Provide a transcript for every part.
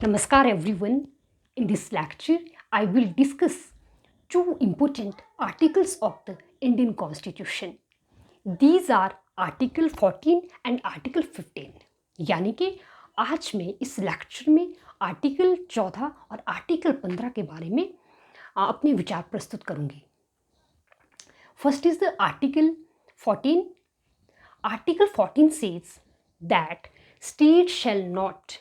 Namaskar everyone. In this lecture, I will discuss two important articles of the Indian Constitution. These are Article 14 and Article 15. यानी कि आज मैं इस lecture में article 14 और article 15 के बारे में अपने विचार प्रस्तुत करूंगी. First is the Article 14. Article 14 says that state shall not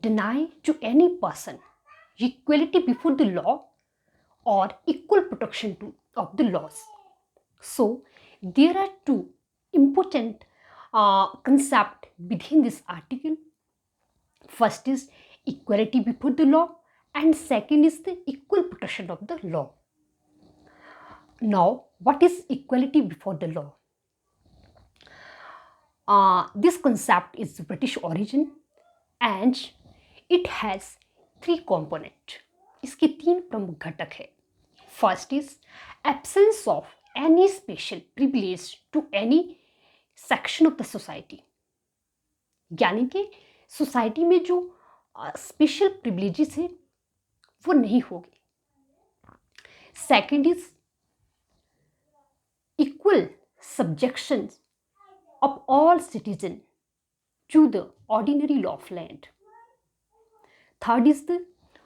deny to any person equality before the law or equal protection of the laws. So there are two important concepts within this article. First is equality before the law, and second is the equal protection of the law. Now, what is equality before the law? This concept is British origin and it has three components. इसके तीन प्रमुख घटक है. First is absence of any special privilege to any section of the society. यानी कि society में जो special privileges है वो नहीं होगी. Second is equal subjection of all citizens to the ordinary law of land. Third is the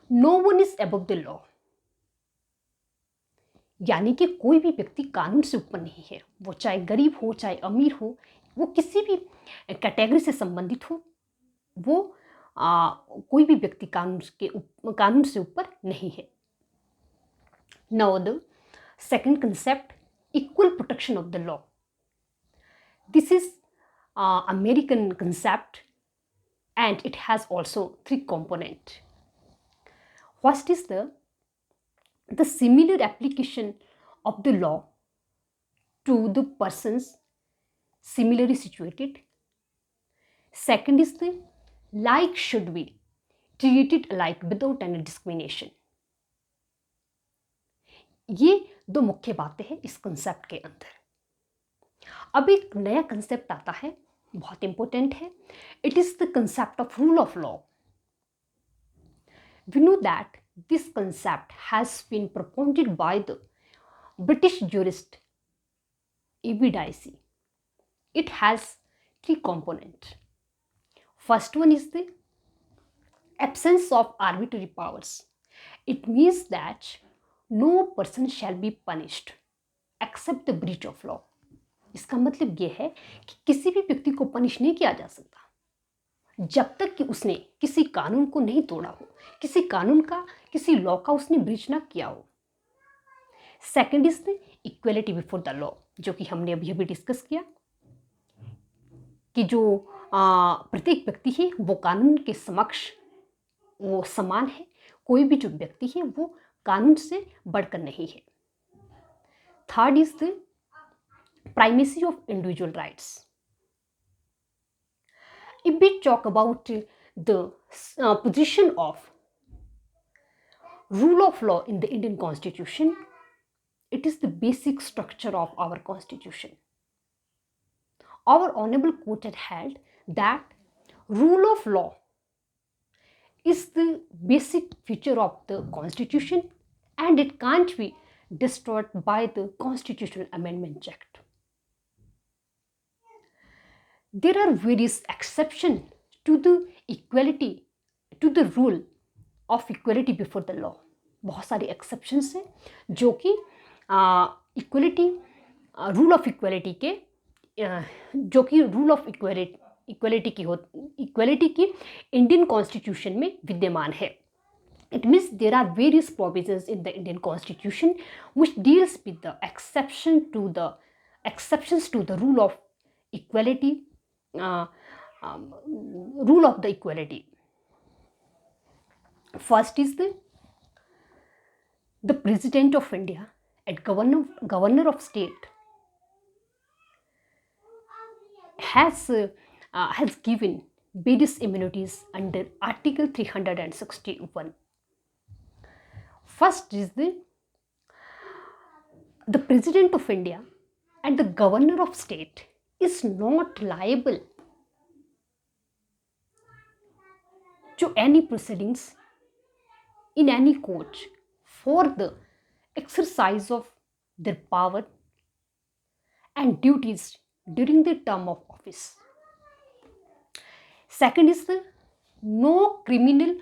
no one is above the law. यानी कि कोई भी व्यक्ति कानून से ऊपर नहीं है, वो चाहे गरीब हो चाहे अमीर हो, वो किसी भी कैटेगरी से संबंधित हो, वो कोई भी व्यक्ति कानून से ऊपर नहीं है. Now the second concept, equal protection of the law. This is American concept and it has also three components. First is the similar application of the law to the persons similarly situated. Second is the like should be treated alike without any discrimination. ये दो मुख्य बातें हैं इस concept के अंदर. अब एक नया कंसेप्ट आता है, बहुत इंपॉर्टेंट है. It is the concept of rule of law. We know that this concept has been propounded by the British jurist A.B. Dicey. It has three components. First one is the absence of arbitrary powers. It means that no person shall be punished except the breach of law. इसका मतलब ये है कि किसी भी व्यक्ति को punish नहीं किया जा सकता जब तक कि उसने किसी कानून को नहीं तोड़ा हो, किसी कानून का, किसी लॉ का उसने ब्रीच ना किया हो. Second is the equality before the law, जो कि हमने अभी डिस्कस किया कि जो प्रत्येक व्यक्ति है वो कानून के समक्ष वो समान है. कोई भी जो व्यक्ति है वो कानून से बढ़कर नहीं है. Third is the primacy of individual rights. If we talk about the position of rule of law in the Indian Constitution, it is the basic structure of our Constitution. Our Honorable Court had held that rule of law is the basic feature of the Constitution and it can't be destroyed by the Constitutional Amendment Act. There are various exceptions to the equality, to the rule of equality before the law. बहुत सारे exceptions हैं जो कि equality, rule of equality के जो कि rule of equality की Indian Constitution में विद्यमान है. It means there are various provisions in the Indian Constitution which deals with the exceptions to the rule of equality. Rule of the equality. First is the President of India and governor of state has given various immunities under Article 361. First is the President of India and the governor of state is not liable to any proceedings in any court for the exercise of their power and duties during the term of office. Second is the no criminal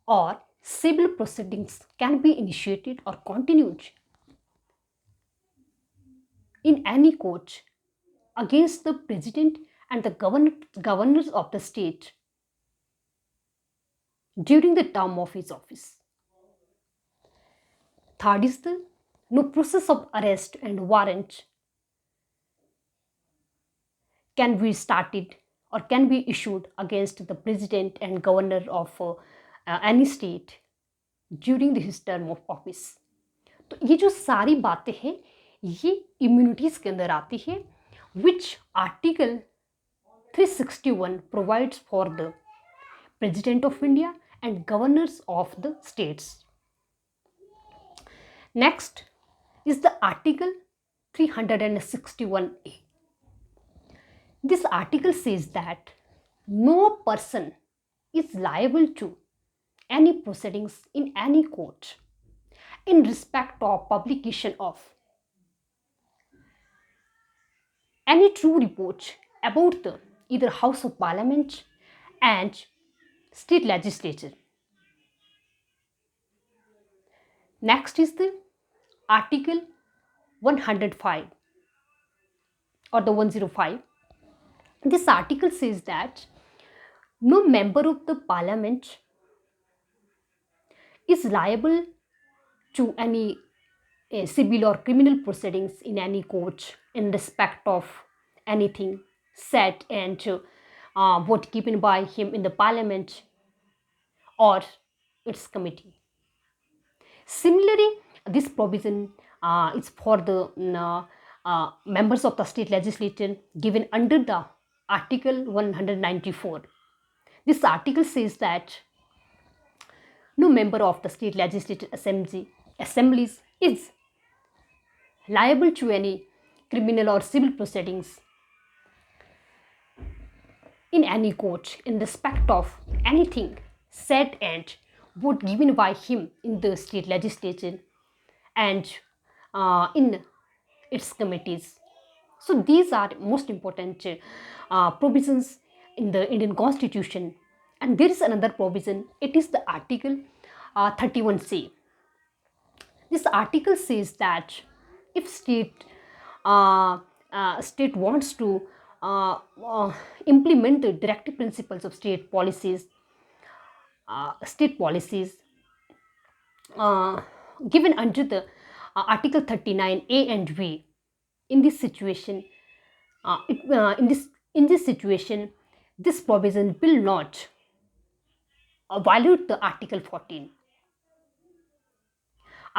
or civil proceedings can be initiated or continued in any court against the president and the governors of the state during the term of his office. Third is the no process of arrest and warrant can be started or can be issued against the president and governor of any state during his term of office. तो ये जो सारी बातें हैं ये immunities के अंदर आती है, which article 361 provides for the President of India and governors of the states. Next is the Article 361A. This article says that no person is liable to any proceedings in any court in respect of publication of any true report about the either House of Parliament and state legislature. Next is the Article 105 or the 105. This article says that no member of the parliament is liable to any civil or criminal proceedings in any court in respect of anything said and vote given by him in the parliament or its committee. Similarly, this provision is for the members of the state legislature given under the Article 194. This article says that no member of the state legislative assemblies is liable to any criminal or civil proceedings in any court in respect of anything said and vote given by him in the state legislature and in its committees. So these are most important provisions in the Indian Constitution. And there is another provision, it is the Article 31C. This article says that if state wants to implement the directive principles of state policies given under the Article 39A and B, in this situation, this provision will not violate the Article 14.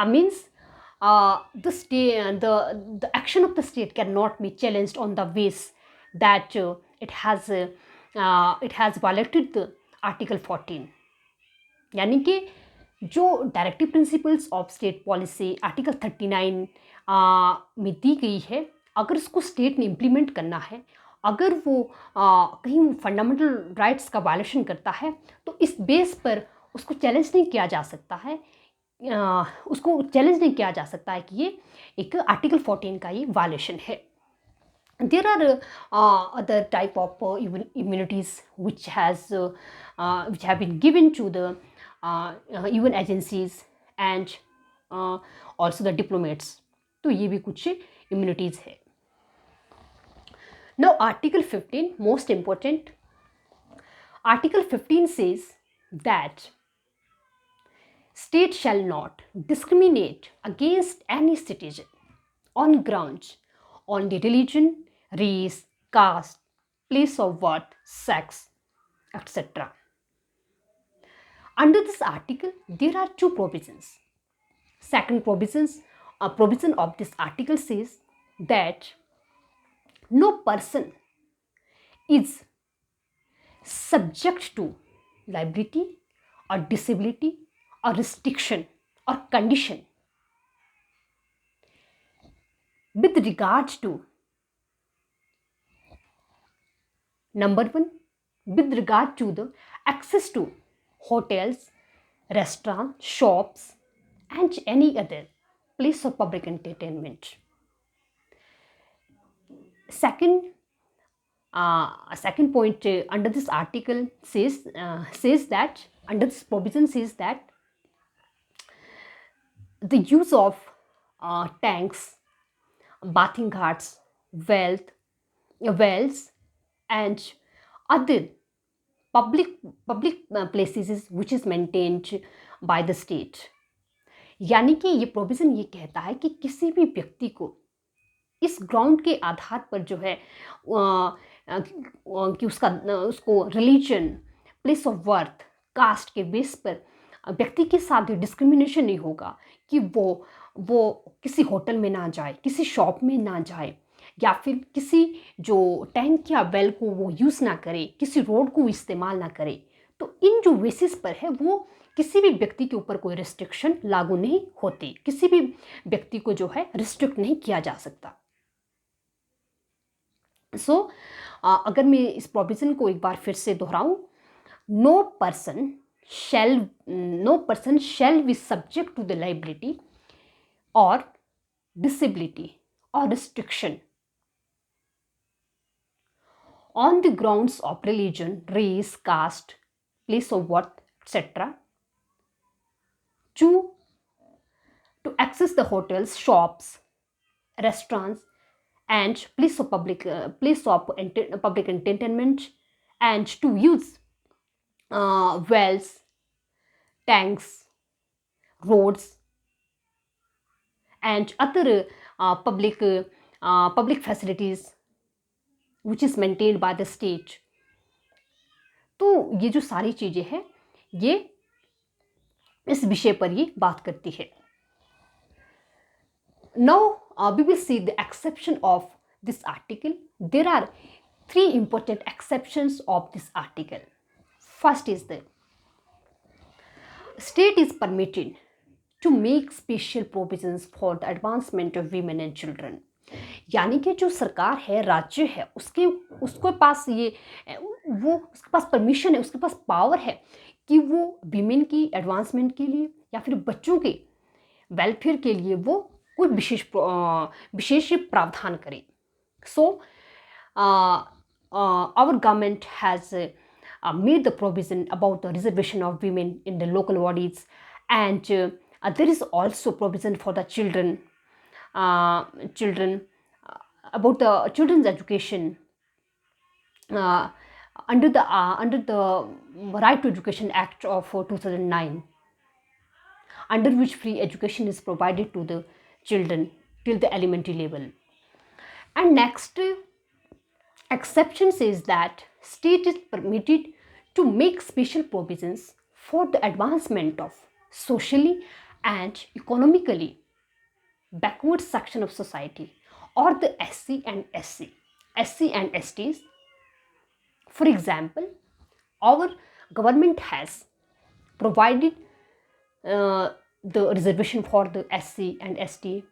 Means the action of the state cannot be challenged on the basis that it has violated the Article 14. यानी कि जो directive principles of state policy article 39 में दी गई है, अगर उसको state ने implement करना है, अगर वो कहीं फंडामेंटल राइट्स का वायलेशन करता है तो इस बेस पर उसको चैलेंज नहीं किया जा सकता है, कि ये एक आर्टिकल 14 का ये वायलेशन है. There are other type of immunities which have been given to the UN agencies and also the diplomats. तो ये भी कुछ immunities है. Now Article 15, most important. Article 15 says that state shall not discriminate against any citizen on grounds on the religion, race, caste, place of birth, sex, etc. Under this article, there are two provisions. Second provision of this article says that no person is subject to liability or disability or restriction or condition with regard to number one, with regard to the access to hotels, restaurants, shops, and any other place of public entertainment. Second, a second point under this article says that under this provision says that the use of tanks, bathing ghats, wells, and other public places which is maintained by the state. यानी कि ये provision ये कहता है कि किसी भी व्यक्ति को इस ग्राउंड के आधार पर जो है कि उसको religion, place of birth, caste के बेस पर व्यक्ति के साथ डिस्क्रिमिनेशन नहीं होगा कि वो किसी होटल में ना जाए, किसी शॉप में ना जाए, या फिर किसी जो टैंक या वेल को वो यूज़ ना करे, किसी रोड को इस्तेमाल ना करे। तो इन जो बेसिस पर है वो किसी भी व्यक्ति के ऊपर कोई रिस्ट्रिक्शन लागू नहीं होती, किसी भी व्यक्ति को जो है रिस्ट्रिक्ट नहीं किया जा सकता। सो अगर मैं इस प्रोविज़न को एक बार फिर से दोहराऊं, no person shall be subject to the liability or disability or restriction on the grounds of religion, race, caste, place of birth, etc. to access the hotels, shops, restaurants, and place of public entertainment, and to use wells, tanks, roads, and other public facilities which is maintained by the state. तो ये जो सारी चीज़ें हैं ये इस विषय पर ये बात करती है. Now we will see the exception of this article. There are 3 important exceptions of this article. First is the state is permitted to make special provisions for the advancement of women and children. यानी कि जो सरकार है, राज्य है, उसके पास उसके पास permission है, उसके पास पावर है कि वो विमेन की एडवांसमेंट के लिए या फिर बच्चों के वेलफेयर के लिए वो कोई विशेष प्रावधान करे. So our government has made the provision about the reservation of women in the local bodies, and there is also provision for the children about the children's education under the Right to Education Act of 2009, under which free education is provided to the children till the elementary level. And next exception says that state is permitted to make special provisions for the advancement of socially and economically backward section of society, or the SC and STs. For example, our government has provided the reservation for the SC and ST.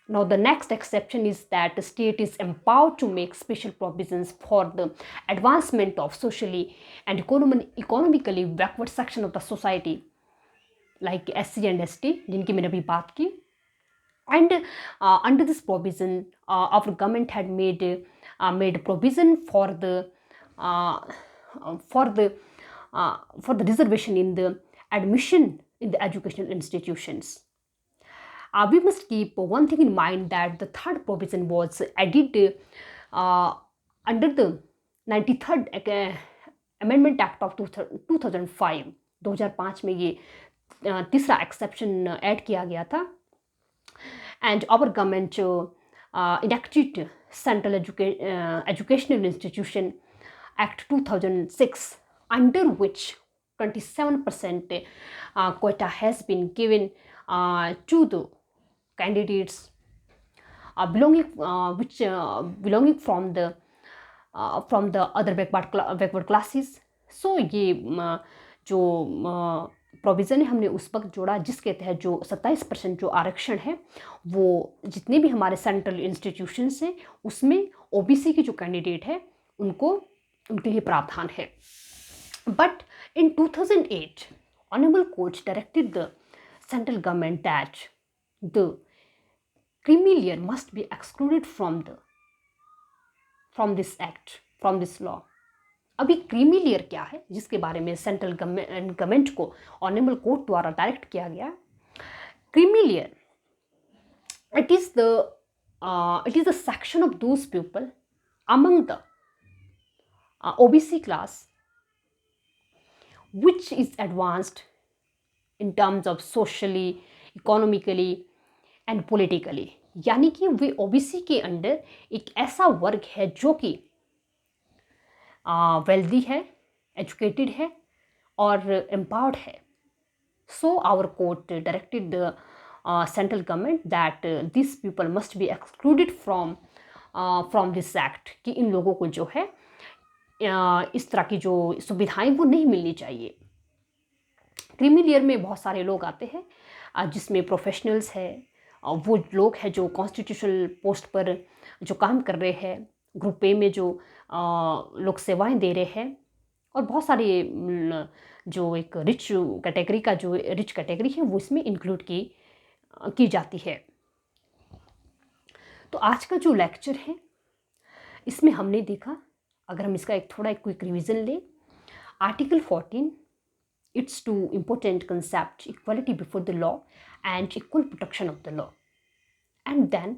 Now the next exception is that the state is empowered to make special provisions for the advancement of socially and economically backward section of the society, like SC and ST जिनकी मैंने अभी बात की. And under this provision our government had made provision for the reservation in the admission in the educational institutions. We must keep one thing in mind, that the third provision was added under the 93rd Amendment Act of 2005. 2005 में ये तीसरा exception add किया गया था. And our government enacted Central Educational Institution Act 2006, under which 27% quota has been given to the candidates belonging from the other backward classes. So ये जो provision है हमने उस वक्त जोड़ा जिसके तहत जो 27% जो आरक्षण है वो जितने भी हमारे सेंट्रल इंस्टीट्यूशंस हैं उसमें ओबीसी के जो कैंडिडेट है उनके लिए प्रावधान है. But In 2008, Honorable Court directed the central government that the creamy layer must be excluded from this act, from this law. अभी क्रीमी लेयर क्या है जिसके बारे में सेंट्रल गवर्नमेंट को ऑनरेबल कोर्ट द्वारा डायरेक्ट किया गया. Creamy layer, it is the section of those people among the OBC class which is advanced in terms of socially, economically and politically. यानी कि वे ओबीसी के अंडर एक ऐसा वर्ग है जो कि वेल्दी है, एजुकेटेड है और एम्पावर्ड है. So our court directed the central government that this people must be excluded from this act, कि इन लोगों को जो है इस तरह की जो सुविधाएं वो नहीं मिलनी चाहिए. क्रीमी लेयर में बहुत सारे लोग आते हैं जिसमें प्रोफेशनल्स है, वो लोग हैं जो कॉन्स्टिट्यूशनल पोस्ट पर जो काम कर रहे हैं, ग्रुप ए में जो लोग सेवाएं दे रहे हैं, और बहुत सारे जो एक रिच कैटेगरी है वो इसमें इंक्लूड की जाती है. तो आज का जो लेक्चर है इसमें हमने देखा, अगर हम इसका एक क्विक रिवीजन लें, article 14, its two important concepts, equality before the law and equal protection of the law. And then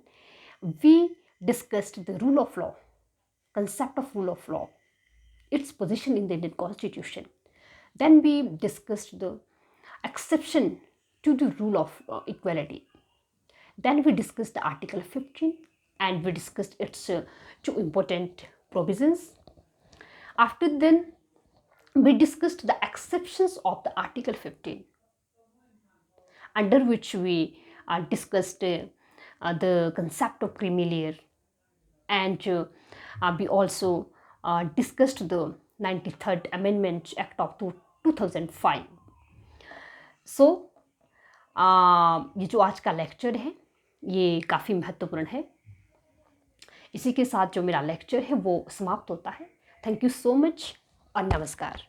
we discussed the rule of law, concept of rule of law, its position in the Indian Constitution. Then we discussed the exception to the rule of equality. Then we discussed the Article 15 and we discussed its two important provisions. After then, we discussed the exceptions of the Article 15, under which we discussed the concept of creamy layer, and we also discussed the 93rd Amendment Act of 2005. So ये जो आज का lecture है ये काफ़ी महत्वपूर्ण है. इसी के साथ जो मेरा लेक्चर है वो समाप्त होता है. थैंक यू सो मच और नमस्कार.